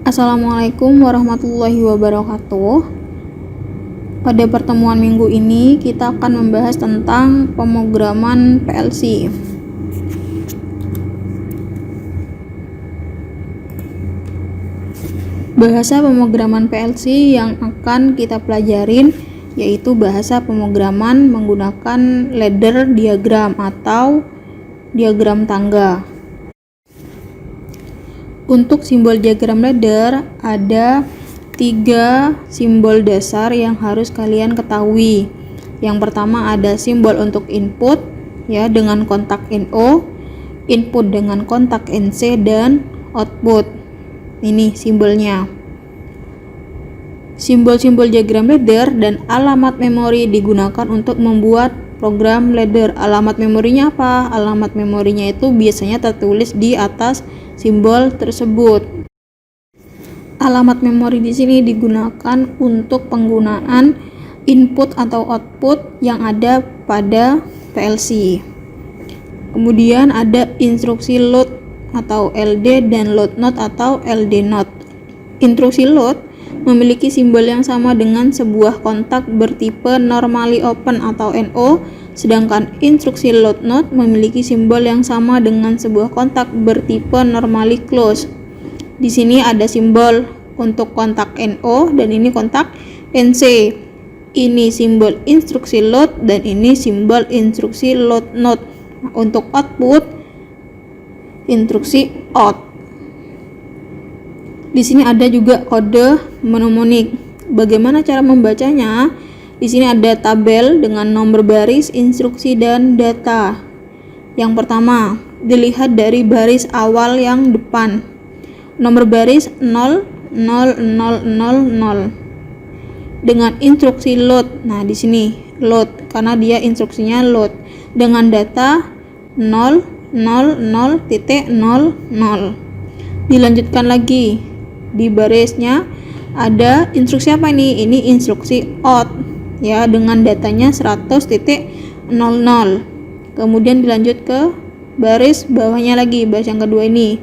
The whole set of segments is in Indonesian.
Assalamualaikum warahmatullahi wabarakatuh. Pada pertemuan minggu ini kita akan membahas tentang pemrograman PLC. Bahasa pemrograman PLC yang akan kita pelajarin yaitu bahasa pemrograman menggunakan ladder diagram atau diagram tangga. Untuk simbol diagram ladder ada 3 simbol dasar yang harus kalian ketahui. Yang pertama ada simbol untuk input ya dengan kontak NO, input dengan kontak NC, dan output. Ini simbolnya. Simbol-simbol diagram ladder dan alamat memori digunakan untuk membuat program ladder. Alamat memorinya apa? Alamat memorinya itu biasanya tertulis di atas simbol tersebut. Alamat memori di sini digunakan untuk penggunaan input atau output yang ada pada PLC. Kemudian ada instruksi load atau LD dan load not atau LD not. Instruksi load memiliki simbol yang sama dengan sebuah kontak bertipe normally open atau NO, sedangkan instruksi load not memiliki simbol yang sama dengan sebuah kontak bertipe normally close. Di sini ada simbol untuk kontak NO dan ini kontak NC. Ini simbol instruksi load dan ini simbol instruksi load not. Untuk output instruksi out. Di sini ada juga kode mnemonik. Bagaimana cara membacanya? Di sini ada tabel dengan nomor baris, instruksi, dan data. Yang pertama, dilihat dari baris awal yang depan. Nomor baris 0, 0, 0, 0, 0. Dengan instruksi load. Nah, di sini load karena dia instruksinya load. Dengan data 0, 0, 0, 0, 0. Dilanjutkan lagi. Di barisnya ada instruksi apa ini? Ini instruksi out. Ya, dengan datanya 100.00. Kemudian dilanjut ke baris bawahnya lagi, baris yang kedua ini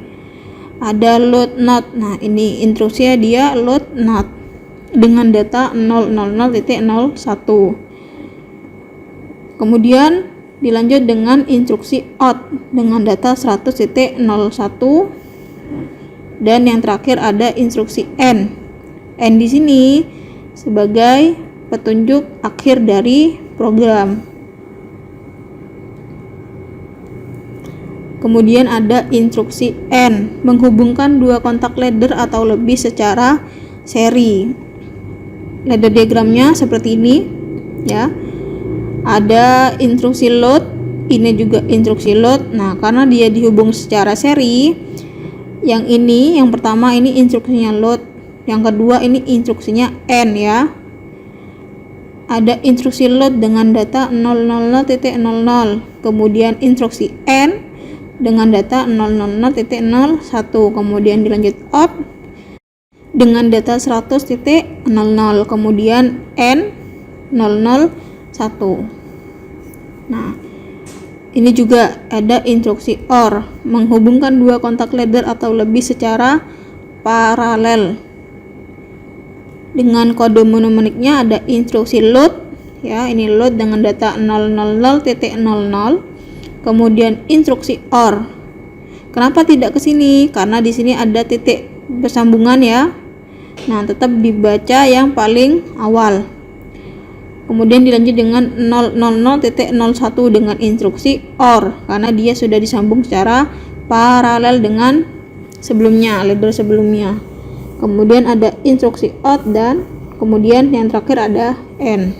ada load not. Nah, ini instruksinya dia load not dengan data 000.01. Kemudian dilanjut dengan instruksi out dengan data 100.01, dan yang terakhir ada instruksi end. End di sini sebagai petunjuk akhir dari program. Kemudian ada instruksi AND, menghubungkan dua kontak ladder atau lebih secara seri. Ladder diagramnya seperti ini ya. Ada instruksi load, ini juga instruksi load. Nah, karena dia dihubung secara seri, yang ini yang pertama ini instruksinya load, yang kedua ini instruksinya AND ya. Ada instruksi load dengan data 000.00, kemudian instruksi AND dengan data 000.01, kemudian dilanjut out dengan data 100.00, kemudian AND 001. Nah, ini juga ada instruksi OR, menghubungkan dua kontak ladder atau lebih secara paralel. Dengan kode mnemoniknya ada instruksi load ya, ini load dengan data 000.00, kemudian instruksi OR. Kenapa tidak ke sini? Karena di sini ada titik bersambungan ya. Nah, tetap dibaca yang paling awal. Kemudian dilanjut dengan 000.01 dengan instruksi OR karena dia sudah disambung secara paralel dengan sebelumnya, ladder sebelumnya. Kemudian ada instruksi out dan kemudian yang terakhir ada end.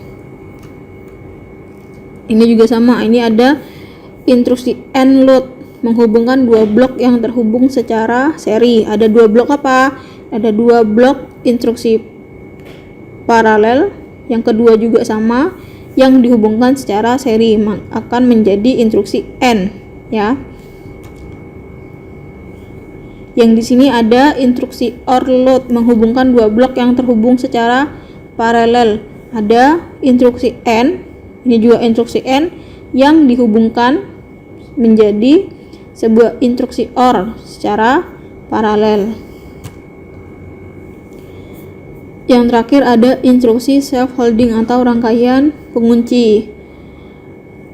Ini juga sama, ini ada instruksi end load, menghubungkan dua blok yang terhubung secara seri. Ada dua blok apa? Ada dua blok instruksi paralel, yang kedua juga sama, yang dihubungkan secara seri akan menjadi instruksi end ya. Yang di sini ada instruksi OR load, menghubungkan dua blok yang terhubung secara paralel. Ada instruksi AND, ini juga instruksi AND yang dihubungkan menjadi sebuah instruksi OR secara paralel. Yang terakhir ada instruksi self holding atau rangkaian pengunci.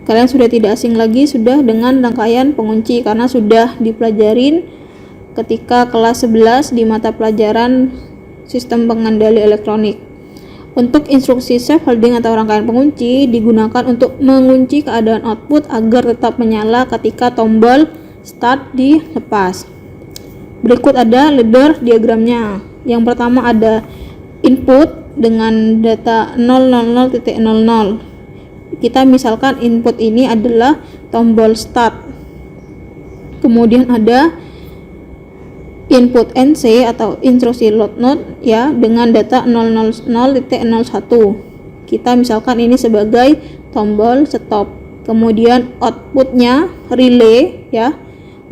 Kalian sudah tidak asing lagi sudah dengan rangkaian pengunci karena sudah dipelajarin ketika kelas 11 di mata pelajaran sistem pengendali elektronik. Untuk instruksi self holding atau rangkaian pengunci digunakan untuk mengunci keadaan output agar tetap menyala ketika tombol start dilepas. Berikut ada ladder diagramnya. Yang pertama ada input dengan data 000.00. Kita misalkan input ini adalah tombol start. Kemudian ada input NC atau instruksi load node ya dengan data 000.01. Kita misalkan ini sebagai tombol stop. Kemudian outputnya relay ya.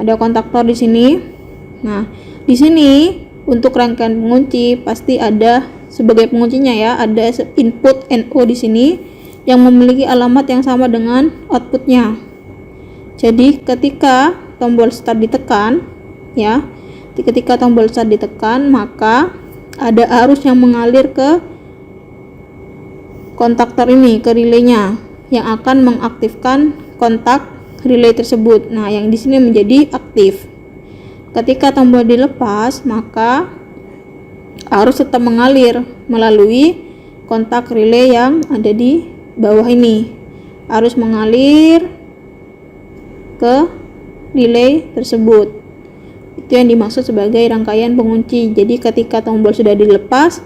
Ada kontaktor di sini. Nah, di sini untuk rangkaian pengunci pasti ada sebagai penguncinya ya, ada input NO di sini yang memiliki alamat yang sama dengan outputnya. Jadi ketika tombol start ditekan ya, ketika tombol start ditekan maka ada arus yang mengalir ke kontaktor ini, ke relaynya yang akan mengaktifkan kontak relay tersebut. Nah, yang di sini menjadi aktif. Ketika tombol dilepas maka arus tetap mengalir melalui kontak relay yang ada di bawah ini. Arus mengalir ke relay tersebut. Itu yang dimaksud sebagai rangkaian pengunci. Jadi ketika tombol sudah dilepas,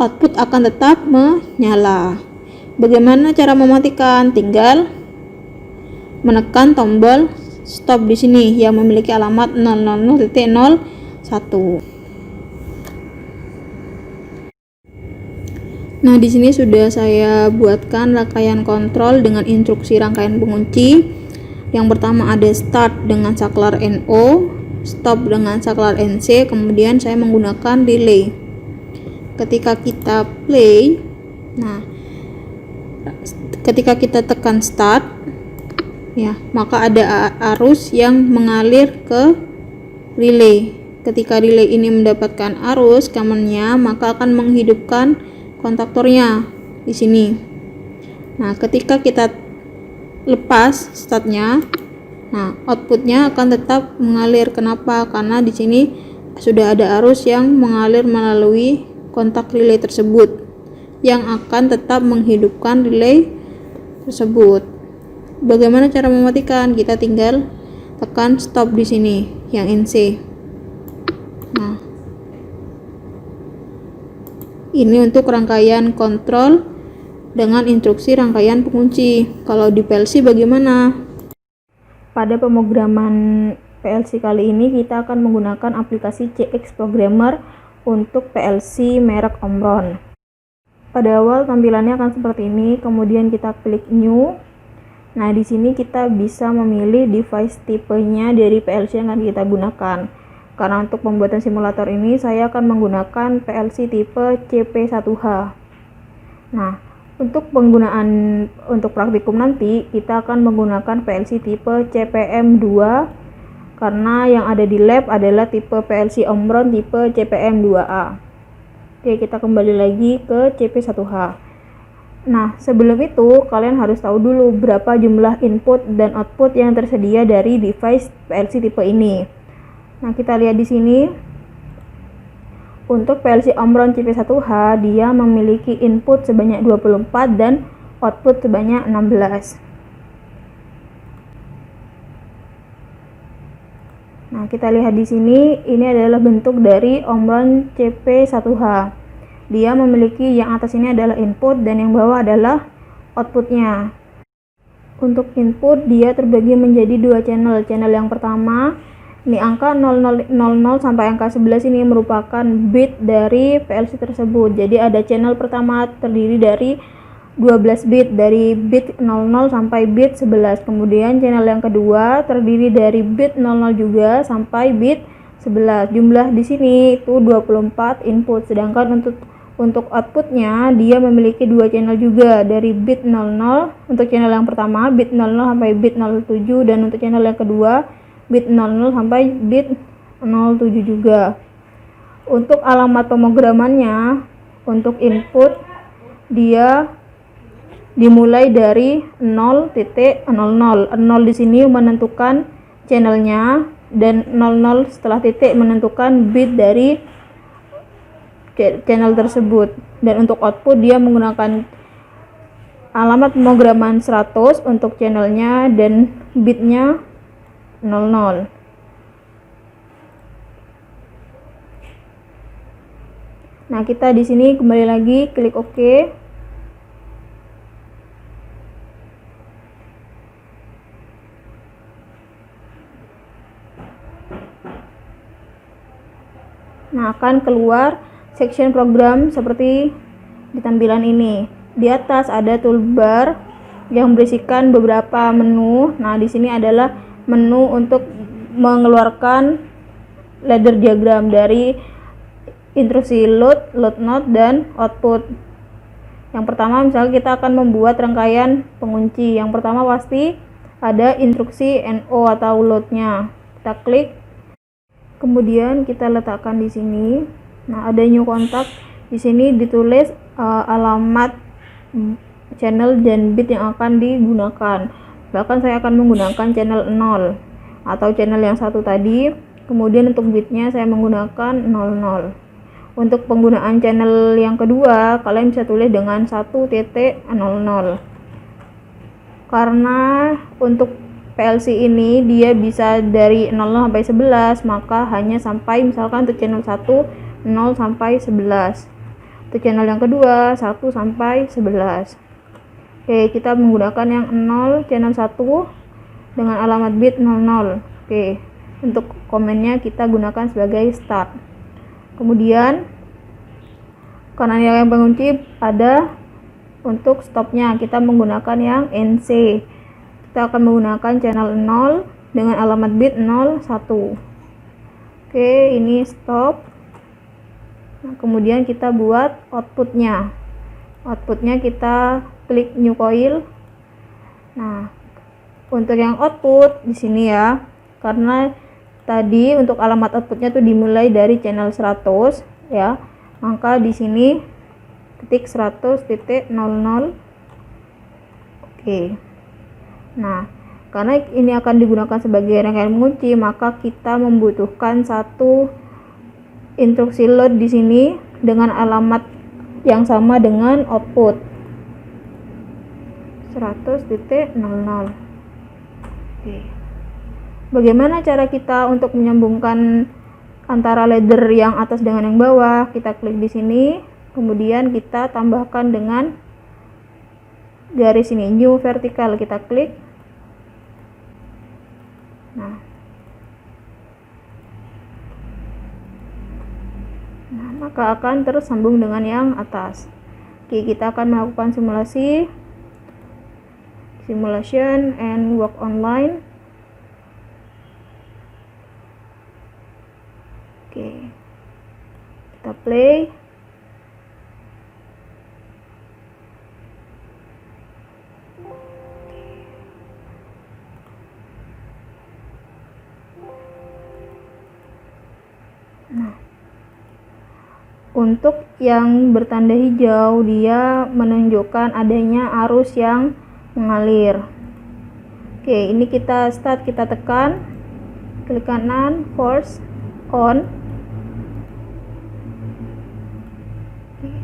output akan tetap menyala. Bagaimana cara mematikan? Tinggal menekan tombol stop di sini yang memiliki alamat 000.01. Nah, di sini sudah saya buatkan rangkaian kontrol dengan instruksi rangkaian pengunci. Yang pertama ada start dengan saklar NO, stop dengan saklar NC, kemudian saya menggunakan relay. Ketika kita play, nah, ketika kita tekan start, ya, maka ada arus yang mengalir ke relay. Ketika relay ini mendapatkan arus common-nya, maka akan menghidupkan kontaktornya di sini. Nah, ketika kita lepas startnya, nah outputnya akan tetap mengalir. Kenapa? Karena di sini sudah ada arus yang mengalir melalui kontak relay tersebut yang akan tetap menghidupkan relay tersebut. Bagaimana cara mematikan? Kita tinggal tekan stop di sini yang NC. Nah, ini untuk rangkaian kontrol dengan instruksi rangkaian pengunci. Kalau di PLC bagaimana? Pada pemrograman PLC kali ini kita akan menggunakan aplikasi CX Programmer untuk PLC merek Omron. Pada awal tampilannya akan seperti ini, kemudian kita klik New. Nah, di sini kita bisa memilih device tipenya dari PLC yang akan kita gunakan. Karena untuk pembuatan simulator ini saya akan menggunakan PLC tipe CP1H. Nah, untuk penggunaan untuk praktikum nanti kita akan menggunakan PLC tipe CPM2 karena yang ada di lab adalah tipe PLC Omron tipe CPM2A. Oke, kita kembali lagi ke CP1H. Nah, sebelum itu kalian harus tahu dulu berapa jumlah input dan output yang tersedia dari device PLC tipe ini. Nah, kita lihat di sini untuk PLC Omron CP1H dia memiliki input sebanyak 24 dan output sebanyak 16. Nah, kita lihat di sini ini adalah bentuk dari Omron CP1H. Dia memiliki yang atas ini adalah input dan yang bawah adalah outputnya. Untuk input dia terbagi menjadi dua channel. Channel yang pertama ini angka 0000 sampai angka 11 ini merupakan bit dari PLC tersebut. Jadi ada channel pertama terdiri dari 12 bit, dari bit 00 sampai bit 11. Kemudian channel yang kedua terdiri dari bit 00 juga sampai bit 11. Jumlah di sini itu 24 input. Sedangkan untuk outputnya dia memiliki dua channel juga, dari bit 00 untuk channel yang pertama bit 00 sampai bit 07 dan untuk channel yang kedua bit 00 sampai bit 07 juga. Untuk alamat pemrogramannya untuk input dia dimulai dari 0.00. 0 di sini menentukan channelnya, dan 00 setelah titik menentukan bit dari channel tersebut. Dan untuk output dia menggunakan alamat pemrograman 100 untuk channelnya dan bitnya 00. Nah, kita di sini kembali lagi klik OK. Nah, akan keluar section program seperti di tampilan ini. Di atas ada toolbar yang berisikan beberapa menu. Nah, di sini adalah menu untuk mengeluarkan ladder diagram dari instruksi load, load node, dan output. Yang pertama, misalnya kita akan membuat rangkaian pengunci. Yang pertama pasti ada instruksi NO atau loadnya. Kita klik. Kemudian kita letakkan di sini. Nah, ada new contact. Di sini ditulis alamat channel dan bit yang akan digunakan. Bahkan saya akan menggunakan channel 0 atau channel yang satu tadi. Kemudian untuk bitnya saya menggunakan 00. Untuk penggunaan channel yang kedua, kalian bisa tulis dengan 1.00. Karena untuk PLC ini dia bisa dari 00 sampai 11, maka hanya sampai misalkan untuk channel 1 0 sampai 11. Untuk channel yang kedua 1 sampai 11. Oke, kita menggunakan yang 0 channel 1 dengan alamat bit 00. Oke, untuk komennya kita gunakan sebagai start. Kemudian karena yang pengunci ada untuk stopnya, kita menggunakan yang NC. Kita akan menggunakan channel 0 dengan alamat bit 01. Oke, ini stop. Nah, kemudian kita buat outputnya. Outputnya kita klik new coil. Nah, untuk yang output di sini ya, karena tadi untuk alamat outputnya tuh dimulai dari channel 100 ya, maka di sini ketik 100.00. Oke. Nah, karena ini akan digunakan sebagai rangkaian mengunci, maka kita membutuhkan satu instruksi load di sini dengan alamat yang sama dengan output 100.00. Oke. Bagaimana cara kita untuk menyambungkan antara ladder yang atas dengan yang bawah? Kita klik di sini, kemudian kita tambahkan dengan garis ini, new vertical, kita klik. Nah, maka akan tersambung dengan yang atas. Oke, kita akan melakukan simulation and work online. Oke, kita play. Nah, untuk yang bertanda hijau dia menunjukkan adanya arus yang mengalir. Oke, ini kita start, kita tekan, klik kanan, force on.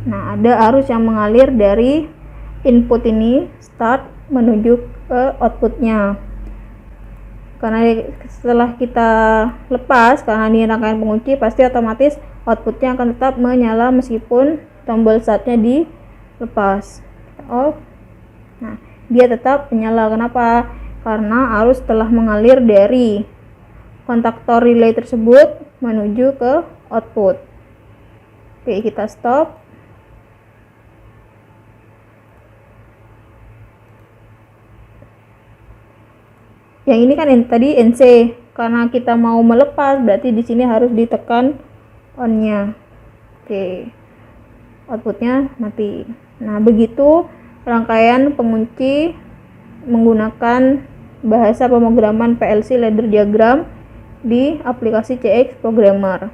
Nah, ada arus yang mengalir dari input ini start menuju ke outputnya. Karena setelah kita lepas, karena ini rangkaian pengunci, pasti otomatis outputnya akan tetap menyala meskipun tombol startnya dilepas. Off. Nah, dia tetap menyala. Kenapa? Karena arus telah mengalir dari kontaktor relay tersebut menuju ke output. Oke, kita stop. Yang ini kan tadi NC, karena kita mau melepas berarti di sini harus ditekan on-nya. Oke, outputnya mati. Nah, begitu rangkaian pengunci menggunakan bahasa pemrograman PLC ladder diagram di aplikasi CX Programmer.